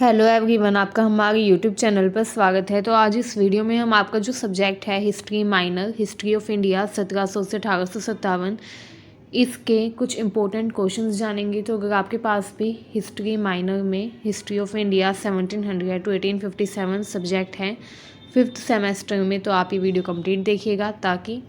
Hello everyone, आपका हमारे YouTube channel पर स्वागत है। तो आज इस वीडियो में हम आपका जो सब्जेक्ट है history minor, history of India 1700 से 1857, इसके कुछ इंपॉर्टेंट क्वेश्चंस जानेंगे। तो अगर आपके पास भी हिस्ट्री माइनर में history of India 1700 to 1857 subject है 5th सेमेस्टर में, तो आप ये वीडियो कंप्लीट देखिएगा ताकि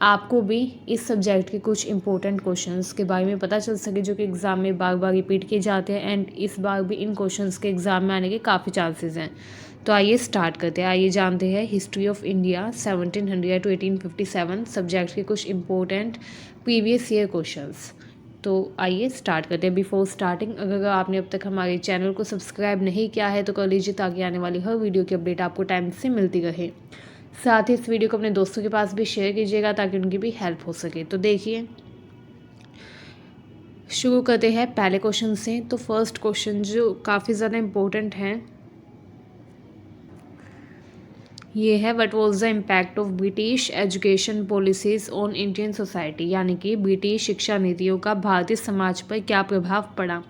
आपको भी इस सब्जेक्ट के कुछ इंपॉर्टेंट क्वेश्चंस के बारे में पता चल सके जो कि एग्ज़ाम में बार बार रिपीट किए जाते हैं एंड इस बार भी इन क्वेश्चंस के एग्ज़ाम में आने के काफ़ी चांसेस हैं। तो आइए स्टार्ट करते हैं। आइए जानते हैं history of India 1700 to 1857 subject के कुछ इंपॉर्टेंट प्रीवियस ईयर क्वेश्चंस। तो आइए स्टार्ट करते हैं। बिफोर स्टार्टिंग, अगर आपने अब तक हमारे चैनल को सब्सक्राइब नहीं किया है तो कर लीजिए ताकि आने वाली हर वीडियो की अपडेट आपको टाइम से मिलती रहे। साथ ही इस वीडियो को अपने दोस्तों के पास भी शेयर कीजिएगा ताकि उनकी भी हेल्प हो सके। तो देखिए, शुरू करते हैं पहले क्वेश्चन से। तो फर्स्ट क्वेश्चन जो काफ़ी ज़्यादा इम्पोर्टेंट है ये है, what was the impact of British education policies on Indian society, यानी कि ब्रिटिश शिक्षा नीतियों का भारतीय समाज पर क्या प्रभाव पड़ा।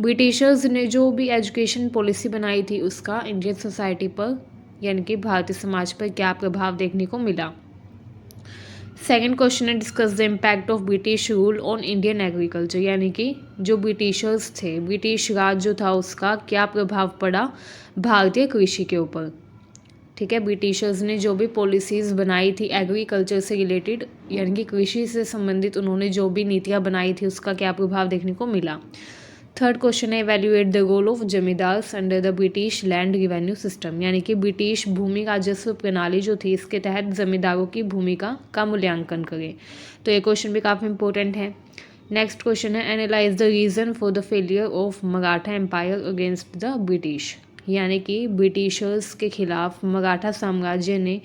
ब्रिटिशर्स ने जो भी एजुकेशन पॉलिसी बनाई थी उसका इंडियन सोसाइटी पर यानी कि भारतीय समाज पर क्या प्रभाव देखने को मिला। सेकेंड क्वेश्चन है, discuss the impact of British rule on Indian agriculture, यानी कि जो ब्रिटिशर्स थे, ब्रिटिश राज जो था उसका क्या प्रभाव पड़ा भारतीय कृषि के ऊपर। ठीक है, ब्रिटिशर्स ने जो भी पॉलिसीज़ बनाई थी एग्रीकल्चर से रिलेटेड यानी कि कृषि से संबंधित उन्होंने जो भी नीतियाँ बनाई थी उसका क्या प्रभाव देखने को मिला। थर्ड क्वेश्चन है, evaluate the role of zamindars under the British land revenue system, यानी कि ब्रिटिश भूमि राजस्व प्रणाली जो थी इसके तहत जमींदारों की भूमिका का मूल्यांकन करें। तो ये क्वेश्चन भी काफ़ी इंपॉर्टेंट है। नेक्स्ट क्वेश्चन है, analyse the reason for the failure of Maratha empire against the British, यानी कि ब्रिटिशर्स के खिलाफ मराठा साम्राज्य ने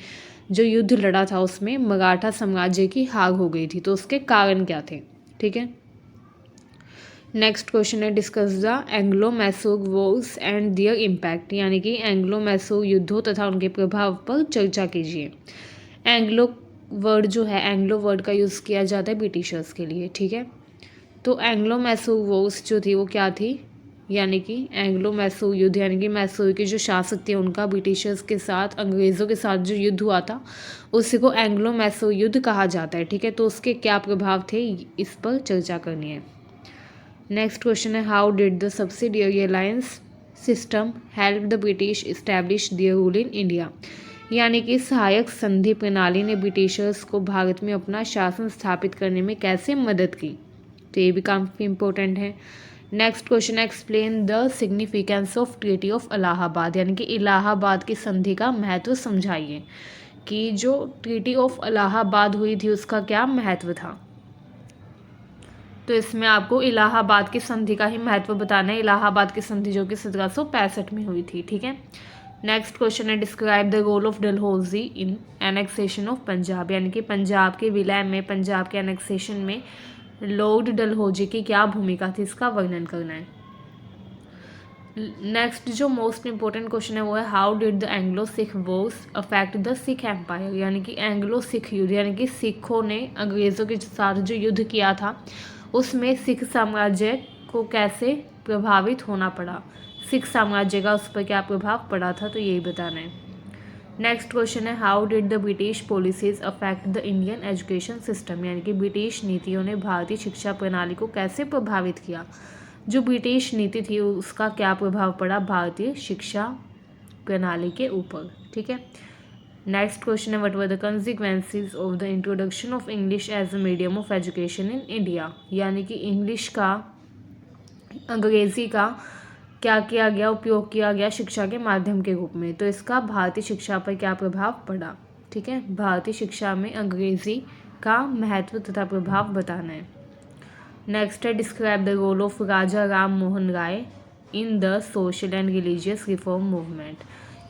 जो युद्ध लड़ा था उसमें मराठा साम्राज्य की हार हो गई थी, तो उसके कारण क्या थे। ठीक है। नेक्स्ट क्वेश्चन है, discuss the Anglo Mysore wars and their impact, यानी कि एंग्लो मैसूर युद्धों तथा उनके प्रभाव पर चर्चा कीजिए। एंग्लो वर्ड जो है, एंग्लो वर्ड का यूज़ किया जाता है ब्रिटिशर्स के लिए। ठीक है, तो एंग्लो मैसूर वॉर्स जो थी वो क्या थी, यानी कि एंग्लो मैसूर युद्ध यानी कि मैसूर के जो शासक थे उनका ब्रिटिशर्स के साथ अंग्रेज़ों के साथ जो युद्ध हुआ था उसी को एंग्लो मैसूर युद्ध कहा जाता है। ठीक है, तो उसके क्या प्रभाव थे इस पर चर्चा करनी है। नेक्स्ट क्वेश्चन है, how did the subsidiary alliance system help the British establish their rule in India, यानी कि सहायक संधि प्रणाली ने ब्रिटिशर्स को भारत में अपना शासन स्थापित करने में कैसे मदद की। तो ये भी काफ़ी इंपॉर्टेंट है। नेक्स्ट क्वेश्चन है, explain the significance of treaty of Allahabad, यानी कि इलाहाबाद की संधि का महत्व समझाइए कि जो ट्रीटी ऑफ इलाहाबाद हुई थी उसका क्या महत्व था। तो इसमें आपको इलाहाबाद की संधि का ही महत्व बताना है। इलाहाबाद की संधि जो कि 1765 में हुई थी। ठीक है। नेक्स्ट क्वेश्चन है, describe the role of Dalhousie in annexation of Punjab, यानी कि पंजाब के विलय में, पंजाब के एनेक्सेशन में लॉर्ड डलहौजी की क्या भूमिका थी, इसका वर्णन करना है। नेक्स्ट जो मोस्ट इंपॉर्टेंट क्वेश्चन है वो है, how did the Anglo Sikh wars affect the Sikh empire, यानी कि एंग्लो सिख युद्ध यानी कि सिखों ने अंग्रेज़ों के साथ जो युद्ध किया था उसमें सिख साम्राज्य को कैसे प्रभावित होना पड़ा, सिख साम्राज्य का उस पर क्या प्रभाव पड़ा था, तो यही बताना है। नेक्स्ट क्वेश्चन है, how did the British policies affect the Indian education system, यानी कि ब्रिटिश नीतियों ने भारतीय शिक्षा प्रणाली को कैसे प्रभावित किया। जो ब्रिटिश नीति थी उसका क्या प्रभाव पड़ा भारतीय शिक्षा प्रणाली के ऊपर। ठीक है। नेक्स्ट क्वेश्चन है, what were the consequences of the introduction of English as a medium of education in India, यानी कि इंग्लिश का, अंग्रेज़ी का क्या किया गया, उपयोग किया गया शिक्षा के माध्यम के रूप में। तो इसका भारतीय शिक्षा पर क्या प्रभाव पड़ा। ठीक है, भारतीय शिक्षा में अंग्रेज़ी का महत्व तथा प्रभाव बताना है। नेक्स्ट है, describe the role of Raja Ram Mohan Roy in the social and religious reform movement,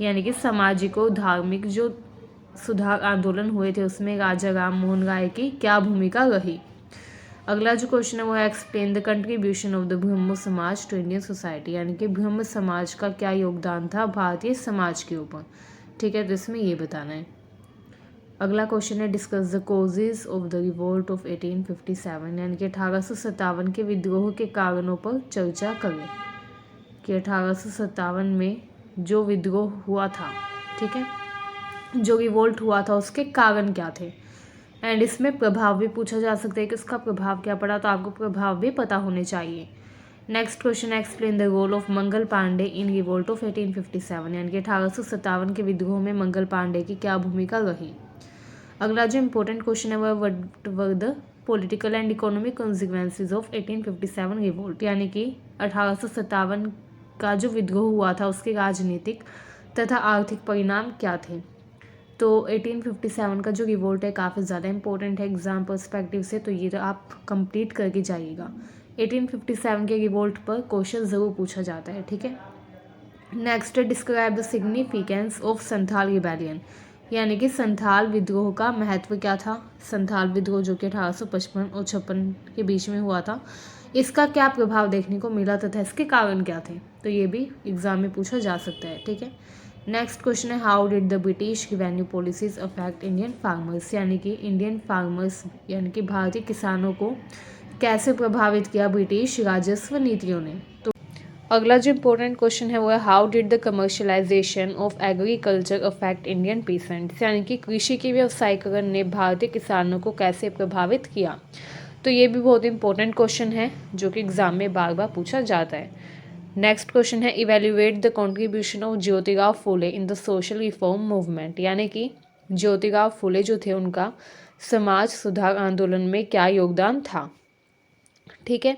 यानी कि सामाजिक और धार्मिक जो सुधार आंदोलन हुए थे उसमें राजा राम मोहन राय की क्या भूमिका रही। अगला जो क्वेश्चन है वो है, explain the contribution of the ब्रह्म समाज टू इंडियन सोसाइटी, यानी कि ब्रह्म समाज का क्या योगदान था भारतीय समाज के ऊपर। ठीक है, तो इसमें ये बताना है। अगला क्वेश्चन है, discuss the causes of the revolt of 1857, यानी कि 1857 के विद्रोह के कारणों पर चर्चा करें। कि 1857 में जो विद्रोह हुआ था, ठीक है, जो रिवोल्ट हुआ था, उसके कारण क्या थे। एंड इसमें प्रभाव भी पूछा जा सकता है कि उसका प्रभाव क्या पड़ा, तो आपको प्रभाव भी पता होने चाहिए। Next question, explain the role of Mangal Pandey in revolt of 1857, यानी कि 1857 के विद्रोह में मंगल पांडे की क्या भूमिका रही। अगला जो इंपॉर्टेंट क्वेश्चन है वह what were the political and economic consequences of 1857 revolt, यानी कि 1857 का जो विद्रोह हुआ था उसके राजनीतिक तथा आर्थिक परिणाम क्या थे। तो 1857 का जो रिवोल्ट है काफ़ी ज़्यादा इंपॉर्टेंट है एग्जाम पर्सपेक्टिव से, तो ये तो आप कंप्लीट करके जाइएगा। 1857 के रिवोल्ट पर क्वेश्चन ज़रूर पूछा जाता है, ठीक है। Next, describe the significance of Santhal rebellion, यानी कि संथाल विद्रोह का महत्व क्या था। संथाल विद्रोह जो कि 1855 और 56 के बीच में हुआ था, इसका क्या प्रभाव देखने को मिला तथा इसके कारण क्या थे, तो ये भी एग्जाम में पूछा जा सकता है, ठीक है। नेक्स्ट क्वेश्चन है how did the British revenue policies affect Indian farmers, यानी कि इंडियन फार्मर्स यानी कि भारतीय किसानों को कैसे प्रभावित किया ब्रिटिश राजस्व नीतियों ने। तो अगला जो इम्पोर्टेंट क्वेश्चन है वो है how did the commercialisation of agriculture affect Indian peasants, यानी कि कृषि के व्यवसायीकरण ने भारतीय किसानों को कैसे प्रभावित किया। तो ये भी बहुत इंपॉर्टेंट क्वेश्चन है जो कि एग्जाम में बार बार पूछा जाता है। नेक्स्ट क्वेश्चन है evaluate the contribution of Jyotirao Phule in the social reform movement, यानी कि ज्योतिराव फुले जो थे उनका समाज सुधार आंदोलन में क्या योगदान था, ठीक है।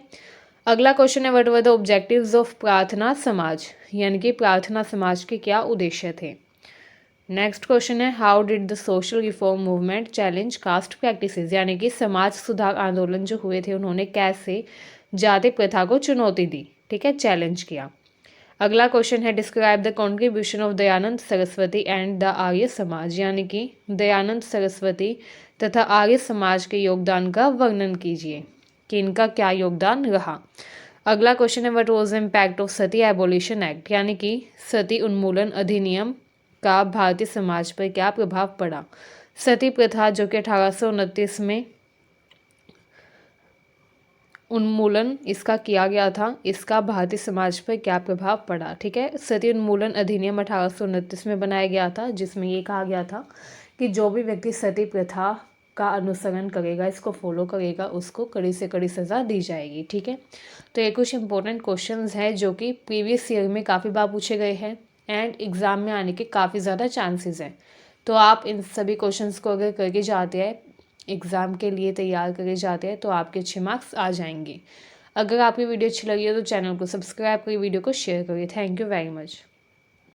अगला क्वेश्चन है what were the objectives of प्रार्थना समाज, यानी कि प्रार्थना समाज के क्या उद्देश्य थे। नेक्स्ट क्वेश्चन है how did the social reform movement challenge caste practices, यानी कि समाज सुधार आंदोलन जो हुए थे उन्होंने कैसे जाति प्रथा को चुनौती दी, ठीक है, चैलेंज किया। अगला क्वेश्चन है describe the contribution of Dayanand Saraswati and the Arya Samaj, यानी कि दयानंद सरस्वती तथा आर्य समाज के योगदान का वर्णन कीजिए कि इनका क्या योगदान रहा। अगला क्वेश्चन है what was the impact of Sati abolition act, यानी कि सती उन्मूलन अधिनियम का भारतीय समाज पर क्या प्रभाव पड़ा। सती प्रथा जो कि 1829 में उन्मूलन इसका किया गया था, इसका भारतीय समाज पर क्या प्रभाव पड़ा, ठीक है। सती उन्मूलन अधिनियम 1829 में बनाया गया था, जिसमें ये कहा गया था कि जो भी व्यक्ति सती प्रथा का अनुसरण करेगा, इसको फॉलो करेगा, उसको कड़ी से कड़ी सज़ा दी जाएगी, ठीक है। तो ये कुछ इंपॉर्टेंट क्वेश्चंस हैं जो कि प्रीवियस ईयर में काफ़ी बार पूछे गए हैं एंड एग्ज़ाम में आने के काफ़ी ज़्यादा चांसेस हैं। तो आप इन सभी क्वेश्चंस को अगर करके जाते हैं, एग्ज़ाम के लिए तैयार करे जाते हैं, तो आपके अच्छे मार्क्स आ जाएंगे। अगर आपकी वीडियो अच्छी लगी हो तो चैनल को सब्सक्राइब करिए, वीडियो को शेयर करिए। Thank you very much.